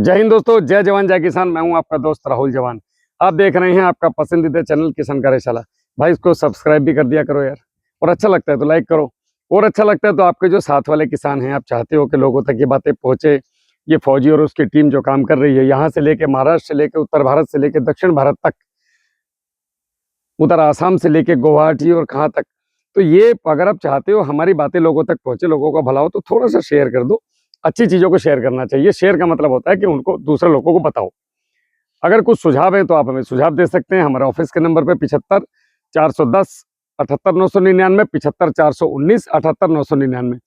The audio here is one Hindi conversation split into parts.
जय हिंद दोस्तों, जय जवान जय किसान। मैं हूं आपका दोस्त राहुल जवान। आप देख रहे हैं आपका पसंदीदा चैनल किसान कार्यशाला। भाई इसको सब्सक्राइब भी कर दिया करो यार, और अच्छा लगता है तो लाइक करो, और अच्छा लगता है तो आपके जो साथ वाले किसान हैं, आप चाहते हो कि लोगों तक ये बातें पहुंचे। ये फौजी और उसकी टीम जो काम कर रही है, यहाँ से लेके महाराष्ट्र से लेके उत्तर भारत से लेके दक्षिण भारत तक, उधर आसाम से लेके गुवाहाटी और कहाँ तक, तो ये अगर आप चाहते हो हमारी बातें लोगों तक पहुंचे, लोगों का भला हो, तो थोड़ा सा शेयर कर दो। अच्छी चीजों को शेयर करना चाहिए। शेयर का मतलब होता है कि उनको दूसरे लोगों को बताओ। अगर कुछ सुझाव है तो आप हमें सुझाव दे सकते हैं। हमारे ऑफिस के नंबर पे 75 410 78 999, 75 419 78 999,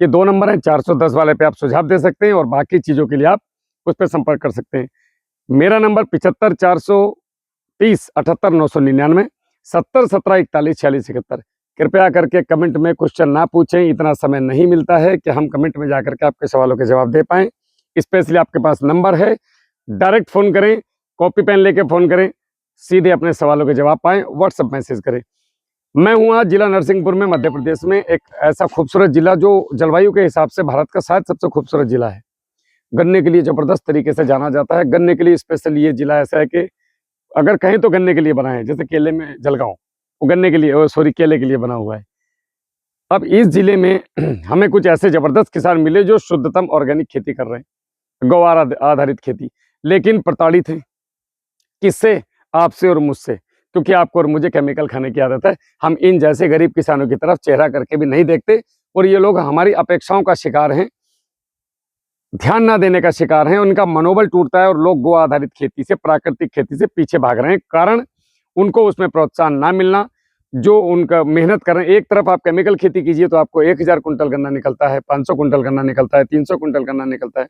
ये 2 नंबर हैं। 410 वाले पे आप सुझाव दे सकते हैं और बाकी चीज़ों के लिए आप उस पर संपर्क कर सकते हैं। मेरा नंबर 75 430 78 999, 70 17 41 46 71। कृपया करके कमेंट में क्वेश्चन ना पूछें, इतना समय नहीं मिलता है कि हम कमेंट में जाकर के आपके सवालों के जवाब दे पाएँ। स्पेशली आपके पास नंबर है, डायरेक्ट फ़ोन करें, कॉपी पेन लेके फ़ोन करें, सीधे अपने सवालों के जवाब पाएँ, व्हाट्सएप मैसेज करें। मैं हूँ आज जिला नरसिंहपुर में, मध्य प्रदेश में, एक ऐसा खूबसूरत जिला जो जलवायु के हिसाब से भारत का शायद सबसे खूबसूरत जिला है। गन्ने के लिए ज़बरदस्त तरीके से जाना जाता है। गन्ने के लिए स्पेशल ये जिला ऐसा है कि अगर कहें तो गन्ने के लिए बना है। जैसे केले में जलगांव, वो गन्ने के लिए, सॉरी, केले के लिए बना हुआ है। अब इस जिले में हमें कुछ ऐसे ज़बरदस्त किसान मिले जो शुद्धतम ऑर्गेनिक खेती कर रहे हैं, गौ आधारित खेती, लेकिन प्रताड़ित हैं। किससे? आपसे और मुझसे, क्योंकि आपको और मुझे केमिकल खाने की आदत है। हम इन जैसे गरीब किसानों की तरफ चेहरा करके भी नहीं देखते, और ये लोग हमारी अपेक्षाओं का शिकार हैं, ध्यान ना देने का शिकार हैं। उनका मनोबल टूटता है और लोग गो आधारित खेती से, प्राकृतिक खेती से पीछे भाग रहे हैं। कारण उनको उसमें प्रोत्साहन ना मिलना, जो उनका मेहनत कर रहे हैं। एक तरफ आप केमिकल खेती कीजिए तो आपको 1000 कुंटल गन्ना निकलता है, 500 कुंटल गन्ना निकलता है, 300 कुंटल गन्ना निकलता है।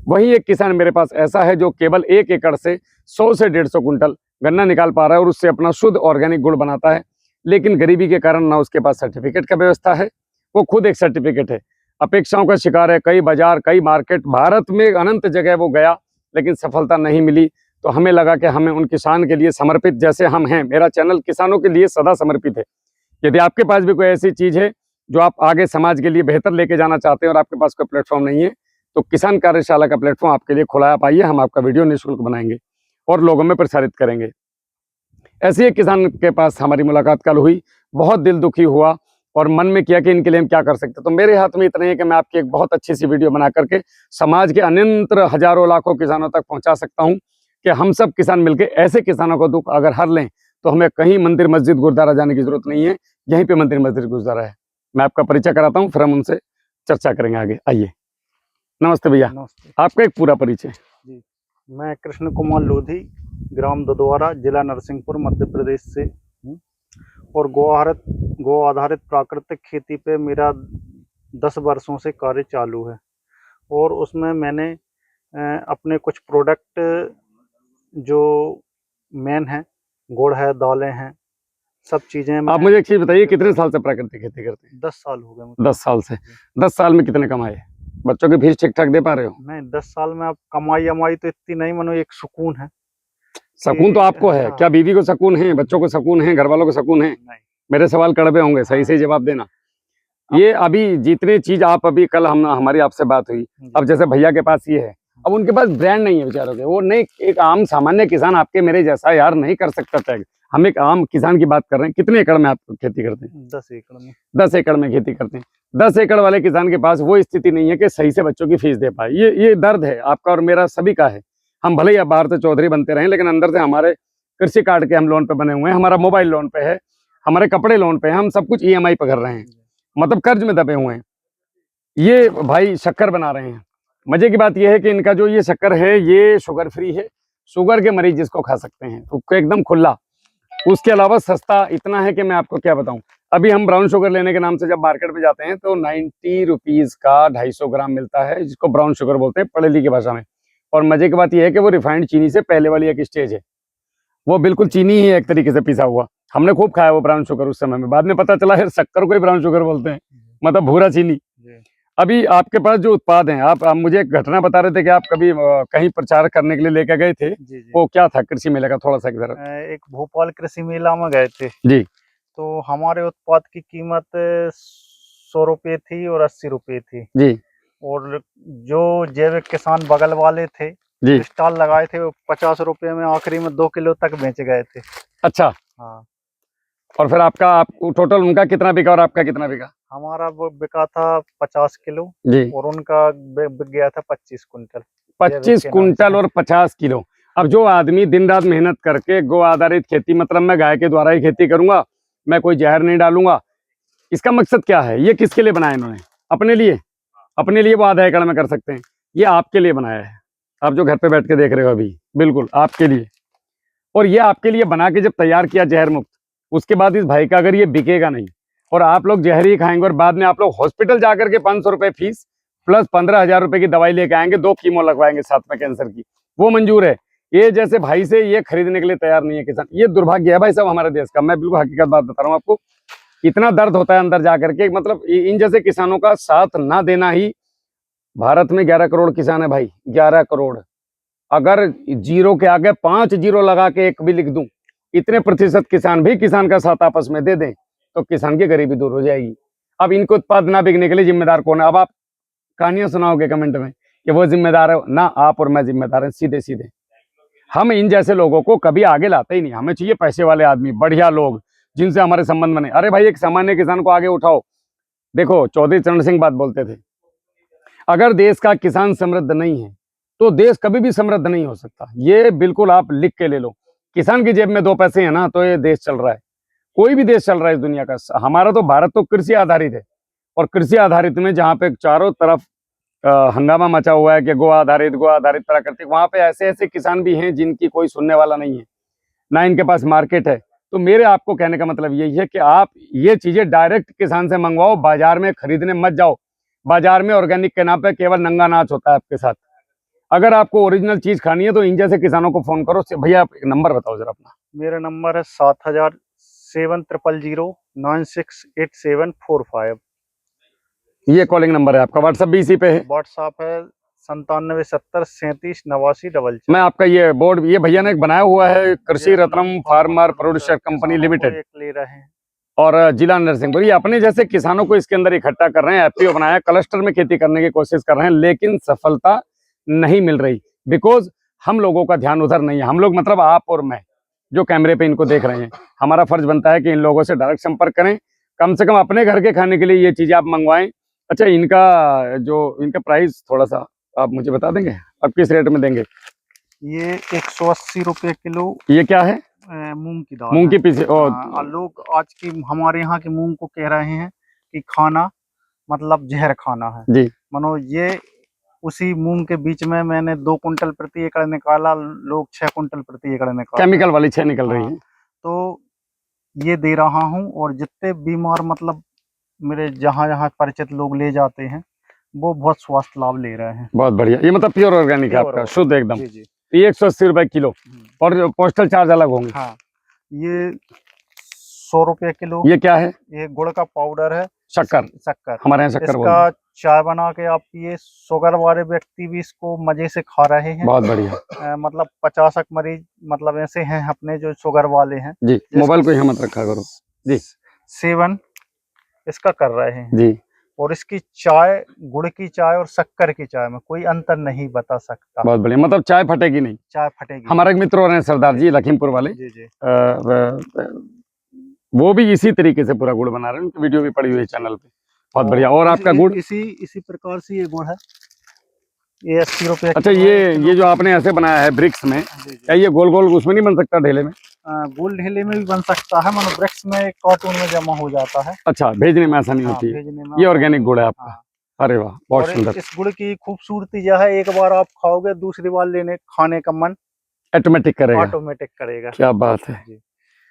वहीं एक किसान मेरे पास ऐसा है जो केवल 1 एकड़ से 100 से 150 कुंटल गन्ना निकाल पा रहा है और उससे अपना शुद्ध ऑर्गेनिक गुड़ बनाता है। लेकिन गरीबी के कारण ना उसके पास सर्टिफिकेट का व्यवस्था है, वो खुद एक सर्टिफिकेट है। अपेक्षाओं का शिकार है। कई बाजार, कई मार्केट, भारत में अनंत जगह वो गया, लेकिन सफलता नहीं मिली। तो हमें लगा कि हमें उन किसान के लिए समर्पित, जैसे हम हैं, मेरा चैनल किसानों के लिए सदा समर्पित है। यदि आपके पास भी कोई ऐसी चीज़ है जो आप आगे समाज के लिए बेहतर लेके जाना चाहते हैं और आपके पास कोई प्लेटफॉर्म नहीं है, तो किसान कार्यशाला का प्लेटफॉर्म आपके लिए खुला है। आप आइए, हम आपका वीडियो निःशुल्क बनाएंगे और लोगों में प्रसारित करेंगे। ऐसे एक किसान के पास हमारी मुलाकात कल हुई, बहुत दिल दुखी हुआ और मन में किया कि इनके लिए हम क्या कर सकते हैं। तो मेरे हाथ में इतना ही है कि मैं आपकी एक बहुत अच्छी सी वीडियो बना करके समाज के अनंत हजारों लाखों किसानों तक पहुंचा सकता हूं कि हम सब किसान मिलकर ऐसे किसानों को दुख अगर हर लें तो हमें कहीं मंदिर मस्जिद गुरुद्वारा जाने की जरूरत नहीं है। यहीं पे मंदिर मस्जिद गुरुद्वारा है। मैं आपका परिचय कराता हूँ, फिर हम उनसे चर्चा करेंगे आगे। आइए। नमस्ते भैया। नमस्ते आपका एक पूरा परिचय। जी। मैं कृष्ण कुमार लोधी, ग्राम ददवारा, जिला नरसिंहपुर, मध्य प्रदेश से हूँ। और गो आधारित प्राकृतिक खेती पे मेरा 10 वर्षों से कार्य चालू है। और उसमें मैंने अपने कुछ प्रोडक्ट जो मेन है, गुड़ है, दालें हैं, सब चीज़ें आप मुझे एक चीज बताइए, कितने साल से प्राकृतिक खेती करते हैं? 10 साल हो गए मुझे। 10 साल से। 10 साल में कितने कमाए? बच्चों की फीस ठीक ठाक दे पा रहे हो? नहीं, 10 साल में अब कमाई तो इतनी नहीं, मनो एक सुकून है। सकून तो आपको है। हाँ, क्या बीवी को सकून है, बच्चों को सकून है, घर वालों को सकून है? नहीं। मेरे सवाल कड़वे होंगे, सही से जवाब देना। ये अभी जितने चीज आप, अभी कल हमारी आपसे बात हुई, अब जैसे भैया के पास ये है, अब उनके पास ब्रांड नहीं है बेचारों के, वो नहीं, एक आम सामान्य किसान आपके मेरे जैसा यार नहीं कर सकता टैग। हम एक आम किसान की बात कर रहे हैं। कितने एकड़ में आप खेती करते हैं? 10 एकड़ में। 10 एकड़ में खेती करते हैं। 10 एकड़ वाले किसान के पास वो स्थिति नहीं है कि सही से बच्चों की फीस दे पाए। ये दर्द है आपका और मेरा, सभी का है। हम भले ही बाहर से चौधरी बनते रहे, लेकिन अंदर से हमारे कृषि कार्ड के हम लोन पे बने हुए हैं, हमारा मोबाइल लोन पे है, हमारे कपड़े लोन पे है, हम सब कुछ EMI पे कर रहे हैं, मतलब कर्ज में दबे हुए हैं। ये भाई शक्कर बना रहे हैं। मजे की बात यह है कि इनका जो ये शक्कर है, ये शुगर फ्री है। शुगर के मरीज इसको खा सकते हैं, तो एकदम खुला। उसके अलावा सस्ता इतना है कि मैं आपको क्या बताऊं। अभी हम ब्राउन शुगर लेने के नाम से जब मार्केट में जाते हैं तो 90 रुपीज का 250 ग्राम मिलता है, जिसको ब्राउन शुगर बोलते हैं पढ़े लिखे भाषा में। और मजे की बात यह है कि वो रिफाइंड चीनी से पहले वाली एक स्टेज है, वो बिल्कुल चीनी ही है एक तरीके से पिसा हुआ। हमने खूब खाया वो ब्राउन शुगर उस समय में, बाद में पता चला है शक्कर को ही ब्राउन शुगर बोलते हैं, मतलब भूरा चीनी। अभी आपके पास जो उत्पाद हैं, आप मुझे एक घटना बता रहे थे कि आप कभी कहीं प्रचार करने के लिए लेकर गए थे। जी। वो क्या था कृषि मेले का, थोड़ा सा इधर? एक भोपाल कृषि मेला में गए थे जी। तो हमारे उत्पाद की कीमत 100 रुपये थी और 80 रुपये थी। जी। और जो जैविक किसान बगल वाले थे जी। स्टॉल लगाए थे, वो 50 रुपए में आखिरी में 2 किलो तक बेच गए थे। अच्छा, हाँ, और फिर आप टोटल उनका कितना बिका और आपका कितना बिका? हमारा वो बिका था 50 किलो जी, और उनका बिक गया था 25 कुंटल। जय विक 25 के नाम से कुंटल है। और 50 किलो। अब जो आदमी दिन रात मेहनत करके गो आधारित खेती, मतलब मैं गाय के द्वारा ही खेती करूंगा, मैं कोई जहर नहीं डालूंगा, इसका मकसद क्या है? ये किसके लिए बनाया इन्होंने? अपने लिए। अपने लिए वो आधा एकड़ में कर सकते हैं, ये आपके लिए बनाया है। आप जो घर पे बैठ के देख रहे हो अभी, बिल्कुल आपके लिए। और ये आपके लिए बना के जब तैयार किया जहर मुक्त, उसके बाद इस भाई का अगर ये बिकेगा नहीं और आप लोग जहर ही खाएंगे और बाद में आप लोग हॉस्पिटल जाकर के 500 रुपए फीस प्लस 15,000 रुपए की दवाई लेके आएंगे, 2 कीमो लगवाएंगे साथ में कैंसर की, वो मंजूर है? ये जैसे भाई से ये खरीदने के लिए तैयार नहीं है किसान। ये दुर्भाग्य है भाई साहब हमारे देश का। मैं बिल्कुल हकीकत बात बता रहा हूँ आपको। इतना दर्द होता है अंदर जाकर के, मतलब इन जैसे किसानों का साथ ना देना ही। भारत में 11 करोड़ किसान है भाई, 11 करोड़। अगर जीरो के आगे 5 जीरो लगा के एक भी लिख दूं, इतने प्रतिशत किसान भी किसान का साथ आपस में दे दें, तो किसान की गरीबी दूर हो जाएगी। अब इनको उत्पाद ना बिकने के लिए जिम्मेदार कौन है? अब आप कहानियां सुनाओगे कमेंट में कि वो जिम्मेदार है ना, आप और मैं जिम्मेदार हैं, सीधे सीधे। हम इन जैसे लोगों को कभी आगे लाते ही नहीं। हमें चाहिए पैसे वाले आदमी, बढ़िया लोग, जिनसे हमारे संबंध बने। अरे भाई, एक सामान्य किसान को आगे उठाओ। देखो, चौधरी चरण सिंह बात बोलते थे, अगर देश का किसान समृद्ध नहीं है तो देश कभी भी समृद्ध नहीं हो सकता। ये बिल्कुल आप लिख के ले लो। किसान की जेब में 2 पैसे हैं ना, तो ये देश चल रहा है। कोई भी देश चल रहा है इस दुनिया का। हमारा तो भारत तो कृषि आधारित है, और कृषि आधारित में जहाँ पे चारों तरफ हंगामा मचा हुआ है कि गो आधारित प्राकृतिक, वहां पे ऐसे ऐसे किसान भी हैं जिनकी कोई सुनने वाला नहीं है, ना इनके पास मार्केट है। तो मेरे आपको कहने का मतलब यही है कि आप ये चीजें डायरेक्ट किसान से मंगवाओ, बाजार में खरीदने मत जाओ। बाजार में ऑर्गेनिक के नाम पे केवल नंगा नाच होता है आपके साथ। अगर आपको ओरिजिनल चीज खानी है तो इन जैसे किसानों को फोन करो। भैया, आप एक नंबर बताओ जरा अपना। मेरा नंबर है 7000 ये कॉलिंग नंबर है आपका, व्हाट्सएप भी इसी पे है? व्हाट्सएप है 9770 37 89 44। मैं आपका ये बोर्ड, ये भैया ने एक बनाया हुआ है, कृषि Ratnam farmer producer company limited, ले रहे हैं। और जिला नरसिंहपुर। ये अपने जैसे किसानों को इसके अंदर इकट्ठा कर रहे हैं, एफपीओ बनाया, क्लस्टर में खेती करने की कोशिश कर रहे हैं, लेकिन सफलता नहीं मिल रही। बिकॉज हम लोगों का ध्यान उधर नहीं है। हम लोग मतलब आप और मैं जो कैमरे पे इनको देख रहे हैं, हमारा फर्ज बनता है कि इन लोगों से डायरेक्ट संपर्क करें, कम से कम अपने घर के खाने के लिए ये चीजें आप मंगवाएं। अच्छा, इनका प्राइस थोड़ा सा आप मुझे बता देंगे, आप किस रेट में देंगे? ये 180 रुपये किलो ये क्या है? मूंग की दाल मूंग की है। पीसे और हाँ, लोग आज की हमारे यहाँ की मूंग को कह रहे हैं कि खाना मतलब जहर खाना है। जी, मानो ये उसी मूंग के बीच में मैंने 2 कुंटल प्रति एकड़ निकाला, लोग 6 कुंटल प्रति एकड़ निकाल। केमिकल वाली 6 निकल रही हाँ, है। तो ये दे रहा हूँ, और जितने बीमार मतलब मेरे जहाँ जहाँ परिचित लोग ले जाते हैं, वो बहुत स्वास्थ्य लाभ ले रहे हैं। बहुत बढ़िया। ये मतलब प्योर ऑर्गेनिक है आपका, शुद्ध एकदम। जी जी। ये 180 रुपए किलो, और पोस्टल चार्ज अलग होंगे। हाँ, ये 100 रुपये किलो। ये क्या है? ये गुड़ का पाउडर है। शक्कर, शक्कर। हमारे यहाँ शक्कर बोलते इसका हैं। चाय बना के आप पिए, शुगर वाले व्यक्ति भी इसको मजे से खा रहे हैं। बहुत बढ़िया मतलब 50 मरीज मतलब ऐसे हैं अपने जो शुगर वाले हैं, जी। मोबाइल को यहाँ मत रखा करो जी। सेवन इसका कर रहे हैं जी, और इसकी चाय, गुड़ की चाय और शक्कर की चाय में कोई अंतर नहीं बता सकता। बहुत बढ़िया। मतलब चाय फटेगी नहीं। चाय फटेगी। हमारे एक मित्र और हैं सरदार जी, लखीमपुर वाले, जी जी। वो भी इसी तरीके से पूरा गुड़ बना रहे हैं, उनकी वीडियो भी पड़ी हुई है चैनल पे। बहुत बढ़िया। और आपका गुड़ इसी प्रकार से ये गुड़ है, ये 80 रुपये। अच्छा, ये जो आपने ऐसे बनाया है ब्रिक्स में, क्या ये गोल गोल उसमें नहीं बन सकता ढेले में? गोल ढेले में भी बन सकता है, मानो ब्रिक्स में कार्टून में जमा हो जाता है। अच्छा, भेजने में आसानी होती है। ये ऑर्गेनिक गुड़ है आपका। अरे वाह, बहुत सुंदर। इस गुड़ की खूबसूरती यह है, एक बार आप खाओगे दूसरी बार खाने का मन ऑटोमेटिक करेगा। क्या बात है,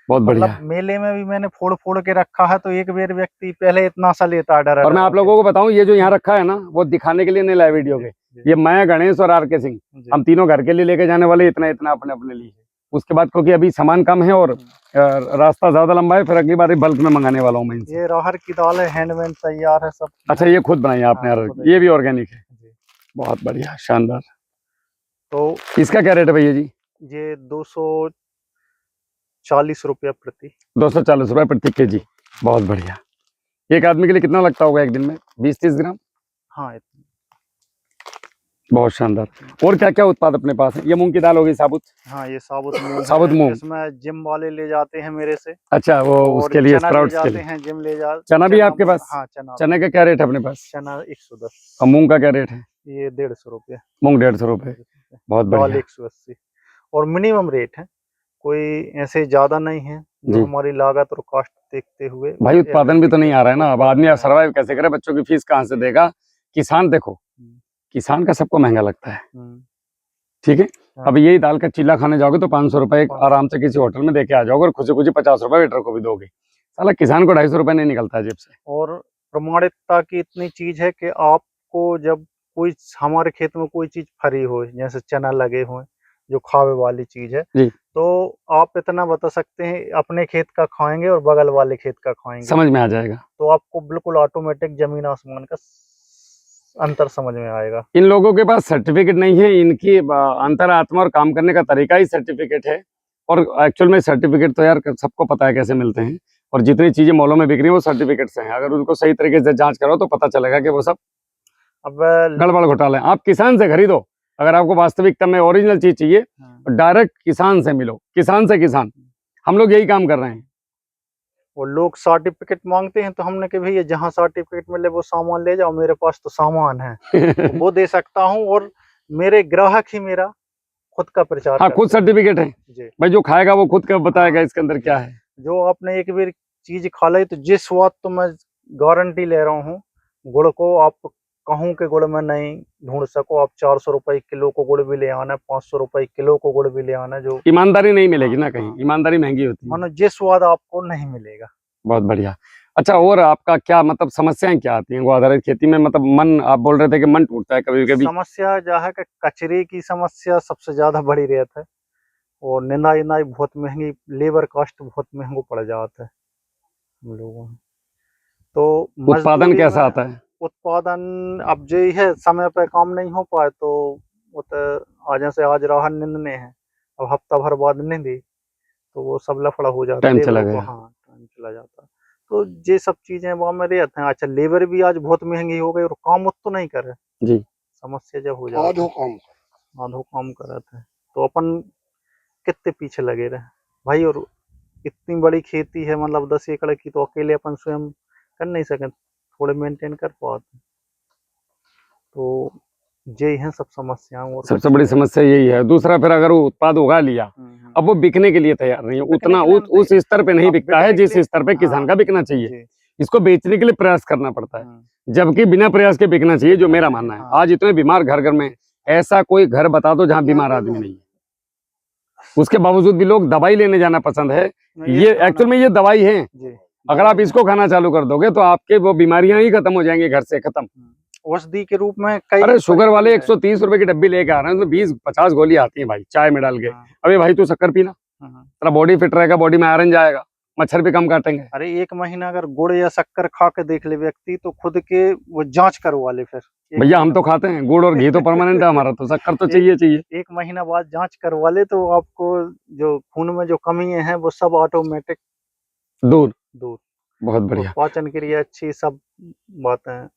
बहुत बढ़िया। मतलब मेले में भी मैंने फोड़ फोड़ के रखा है, तो एक बार व्यक्ति पहले इतना सा लेता डर। और मैं आप लोगों को बताऊं, ये जो यहाँ रखा है ना, वो दिखाने के लिए नहीं लाया वीडियो के। ये मैं, गणेश और आर.के. सिंह, हम तीनों घर के लिए लेके जाने वाले, इतना इतना अपने लिए। उसके बाद क्योंकि अभी सामान कम है और रास्ता ज्यादा लंबा है, फिर अगली बार बल्क में मंगाने वाला हूँ मैं इनसे। ये राहर की दाल है, हैंडमेड तैयार है सब। अच्छा, ये खुद बनाई है आपने? हाँ, ये भी ऑर्गेनिक है। बहुत बढ़िया, शानदार। तो इसका क्या रेट है भैया जी? ये 240 रुपया प्रति। 240 रुपये प्रति केजी। बहुत बढ़िया। एक आदमी के लिए कितना लगता होगा एक दिन में? 20-30 ग्राम? हाँ, बहुत शानदार। और क्या क्या उत्पाद अपने पास है? ये मूंग की दाल होगी साबुत? हाँ, ये साबुत मूंग साबुत है, मूंग। इसमें जिम वाले ले जाते हैं मेरे से। अच्छा, वो और उसके लिए चना ले स्प्राउट्स के जाते लिए। हैं, जिम ले जा चना भी आपके पास? हाँ, चना चने का क्या रेट है अपने पास? चना 110। और मूंग का क्या रेट है? ये 150 रुपये। मूंग 150 रुपये। बहुत दाल बढ़िया 180। और मिनिमम रेट है, कोई ऐसे ज्यादा नहीं है, जो जी। हमारी लागत और कॉस्ट देखते हुए। भाई उत्पादन भी तो नहीं आ रहा है ना, अब उत्पादन आदमी नहीं आ सर्वाइव कैसे करे, बच्चों की फीस कहाँ से देगा? किसान देखो, हम्म, किसान का सबको महंगा लगता है, हम्म, ठीक है। हाँ, अब यही दाल का चिल्ला खाने जाओगे तो 500 रुपए 500 आराम से किसी होटल में दे के आ जाओगे, और खुशी खुशी 50 रुपए वेटर को भी दोगे। साला किसान को 250 रुपए नहीं निकलता है जेब से। और प्रमाणिकता की इतनी चीज है कि आपको जब कोई हमारे खेत में कोई चीज फरी हो, जैसे चना लगे हुए, जो खावे वाली चीज है, जी। तो आप इतना बता सकते हैं, अपने खेत का खाएंगे और बगल वाले खेत का खाएंगे, समझ में आ जाएगा। तो आपको बिल्कुल ऑटोमेटिक जमीन आसमान का अंतर समझ में आएगा। इन लोगों के पास सर्टिफिकेट नहीं है, इनकी अंतरात्मा और काम करने का तरीका ही सर्टिफिकेट है। और एक्चुअल में सर्टिफिकेट तो यार सबको पता है कैसे मिलते हैं, और जितनी चीजें मॉलों में बिक रही है वो सर्टिफिकेट से हैं। अगर उनको सही तरीके से जांच करो तो पता चलेगा कि वो सब अब गड़बड़ घोटाले हैं। आप किसान से खरीदो, अगर आपको वास्तविकता में ओरिजिनल चीज चाहिए तो डायरेक्ट किसान से मिलो, किसान से किसान। हम लोग यही काम कर रहे हैं। वो लोग सर्टिफिकेट मांगते हैं, तो हमने कहा भैया जहाँ सर्टिफिकेट मिले वो सामान ले जाओ, मेरे पास तो सामान है, तो वो दे सकता हूँ, और मेरे ग्राहक ही मेरा खुद का प्रचार हाँ, खुद करते हैं। सर्टिफिकेट है जी, भाई, जो खाएगा वो खुद का बताएगा हाँ, इसके अंदर क्या है। जो आपने एक बार चीज खा ली, तो जिस स्वाद, तो मैं गारंटी ले रहा हूँ, गुड़ को आप कहूँ के गुड़ में नहीं ढूंढ सको, आप 400 रुपए किलो को गुड़ भी ले आना, 500 रुपए किलो को गुड़ भी ले आना, जो ईमानदारी नहीं मिलेगी ना हाँ, कहीं, हाँ, ईमानदारी महंगी होती है। मानो जिस स्वाद आपको नहीं मिलेगा। बहुत बढ़िया। अच्छा, और आपका क्या मतलब समस्याएं क्या आती हैं गो आधारित खेती में? मतलब मन, आप बोल रहे थे कि मन टूटता है कभी कभी। समस्या जो है कि कचरे की समस्या सबसे ज्यादा बड़ी रहती है, और निंदाई नाई बहुत महंगी, लेबर कॉस्ट बहुत महंगो पड़ जाता है हम लोगों में। तो उत्पादन मजदूरी कैसा में आता है? उत्पादन अब जो ही है, समय पे काम नहीं हो पाए तो वो तो आज से आज राह निंदने हैं, अब हफ्ता भर बाद निंदी तो वो सब लफड़ा हो जाता है, टाइम चला लेबर को, गया। हाँ, टाइम चला जाता है। तो ये सब चीजें वहाँ में रहते हैं। अच्छा, लेबर भी आज बहुत महंगी हो गई, और काम तो नहीं कर रहे, जी। समस्या जब हो जाती है, आधो काम कर रहे थे, तो अपन कितने पीछे लगे रहे भाई। और इतनी बड़ी खेती है, मतलब 10 एकड़ की, तो अकेले अपन स्वयं कर नहीं सके, थोड़े मेंटेन कर पाते, तो यही है सब समस्याएं, और सबसे कुछ बड़ी नहीं है। समस्या यही है। दूसरा, फिर अगर वो उत्पाद उगा लिया, अब वो बिकने के लिए तैयार नहीं है, बिकने उतना के लिए नहीं उस स्तर पे नहीं अब बिकता है बिकने के जिस लिए, स्तर पे किसान हाँ, का बिकना चाहिए। जी, इसको बेचने के लिए प्रयास करना पड़ता है, हम्म, जबकि बिना प्रयास के बिकना चाहिए, जो मेरा मानना है। हाँ, आज इतने बीमार घर घर में, ऐसा कोई घर बता दो जहाँ बीमार आदमी नहीं है, उसके बावजूद भी लोग दवाई लेने जाना पसंद है। ये एक्चुअल में ये दवाई है। जी, अगर आप इसको खाना चालू कर दोगे तो आपके वो बीमारियां ही खत्म हो जाएंगी, घर से खत्म। औषधि के रूप में कई अरे शुगर वाले प्रयोग है। 130 रुपए की डब्बी लेके आ रहे हैं, उसमें 20-50 गोली आती है भाई, चाय में डाल के। हाँ, अबे भाई, तू शक्कर पीना, तेरा बॉडी फिट रहेगा, बॉडी में आयरन जाएगा, मच्छर भी कम काटेंगे। अरे 1 महीना अगर गुड़ या शक्कर खा के देख ले व्यक्ति, तो खुद के वो जांच करवा ले फिर। भैया हम तो खाते हैं गुड़ और घी, तो परमानेंट है हमारा, तो शक्कर तो चाहिए चाहिए। 1 महीना बाद जांच करवा ले, तो आपको जो खून में जो कमी है वो सब ऑटोमेटिक दूर। दूर, बहुत और बढ़िया। पाचन क्रिया अच्छी, सब बातें हैं।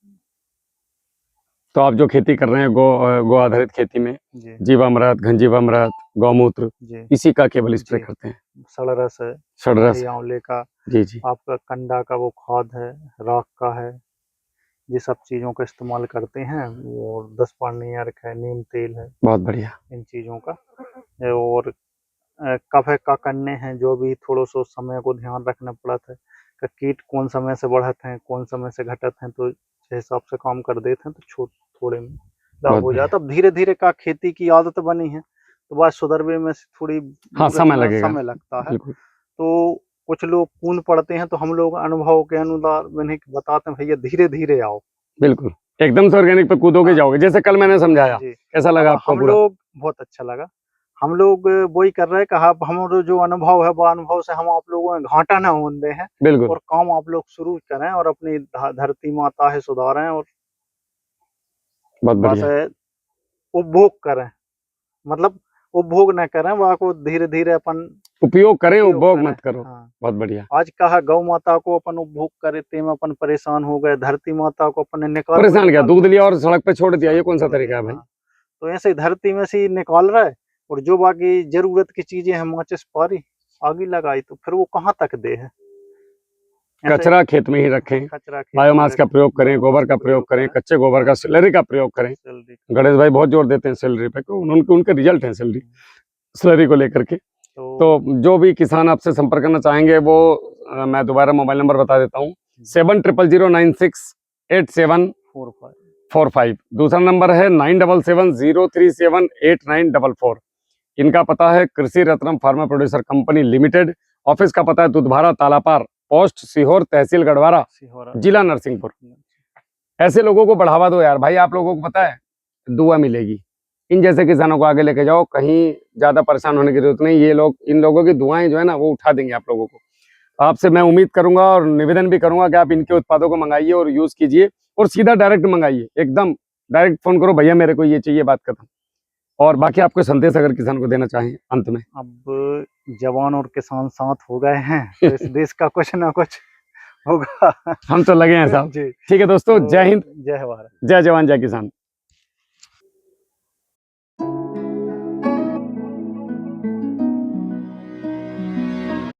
तो आप जो खेती कर रहे हैं गो आधारित खेती में, जी, जीवामृत, घनजीवामृत, गौमूत्र, जी, इसी का केवल स्प्रे जी, करते हैं? सड़रस है, षडरस दही है। आंवले का, जी जी। आपका कंडा का वो खाद है, राख का है, ये सब चीज़ों का इस्तेमाल करते हैं। और 10 पानी अर्क है, नीम तेल है, बहुत बढ़िया। इन चीज़ों का। और कफ का करने हैं, जो भी थोड़ा सो समय को ध्यान रखना पड़ा था कि कीट कौन समय से बढ़त हैं, कौन समय से घटत हैं, तो जिस हिसाब से काम कर देते हैं, तो थोड़े में लाभ बहुत हो बढ़िया। जाता। अब धीरे धीरे का खेती की आदत बनी है, तो बात सुधरवे में से थोड़ी हाँ, समय लगेगा, समय लगता है। बिल्कुल। तो कुछ लोग कूद पड़ते हैं, तो हम लोग अनुभव के अनुसार मैंने बताते हैं, भैया धीरे धीरे आओ। बिल्कुल, एकदम से ऑर्गेनिक पे कूदोगे हाँ, जाओगे, जैसे कल मैंने समझाया। जी, कैसा लगा अब आपको हम पूरा? लोग बहुत अच्छा लगा। हम लोग वही कर रहे हैं कि हमारा जो अनुभव है, वो अनुभव से हम आप लोगों में घाटा ना होने दें हैं, बिल्कुल। और काम आप लोग शुरू करें, और अपनी धरती माता है सुधारें, और बहुत बस बढ़िया। उपभोग करें, मतलब उपभोग न करें, वह को धीरे धीरे अपन उपयोग करें, उपयोग उपभोग करें। मत करो। हाँ, बहुत बढ़िया। आज कहा गौ माता को अपन उपभोग करे, ते में अपन परेशान हो गए, धरती माता को अपन ने निकाल परेशान क्या, दूध लिया और सड़क पे छोड़ दिया, ये कौन सा छोड़ तरीका दिया। है भाई? हाँ, तो ऐसे धरती में से ही निकाल रहा है, और जो बाकी जरूरत की चीजें हैं माचिस पारी आगे लगाई, तो फिर वो कहाँ तक दे है। ऐसे कचरा खेत में ही रखें, कचरा खेत बायोमास का में प्रयोग करें, बायोमास गोबर का प्रयोग करें, कच्चे गोबर का, स्लरी का प्रयोग करें। जल्दी गणेश भाई बहुत जोर देते हैं स्लरी पे, उनके उनके रिजल्ट हैं स्लरी को लेकर के। तो जो भी किसान आपसे संपर्क करना चाहेंगे वो मैं दोबारा मोबाइल नंबर बता देता हूँ, 7009687445। दूसरा नंबर है 9770378944। इनका पता है कृषि Ratnam pharma producer company limited. Office का पता है दुधवारा तालापार, पोस्ट सीहोर, तहसील गढ़वारा, जिला नरसिंहपुर। ऐसे लोगों को बढ़ावा दो यार भाई, आप लोगों को पता है दुआ मिलेगी। इन जैसे किसानों को आगे लेके जाओ, कहीं ज्यादा परेशान होने की जरूरत नहीं। ये लोग, इन लोगों की दुआएं जो है ना, वो उठा देंगे आप लोगों को। आपसे मैं उम्मीद करूंगा और निवेदन भी करूंगा कि आप इनके उत्पादों को मंगाइए और यूज कीजिए, और सीधा डायरेक्ट मंगाइए, एकदम डायरेक्ट फोन करो, भैया मेरे को ये चाहिए, बात खत्म। और बाकी आपको संदेश अगर किसान को देना चाहें अंत में। अब जवान और किसान साथ हो गए हैं तो इस देश का कुछ ना कुछ होगा। हम तो लगे हैं साहब। जी ठीक है दोस्तों, जय हिंद, जय भारत। जय जवान, जय किसान।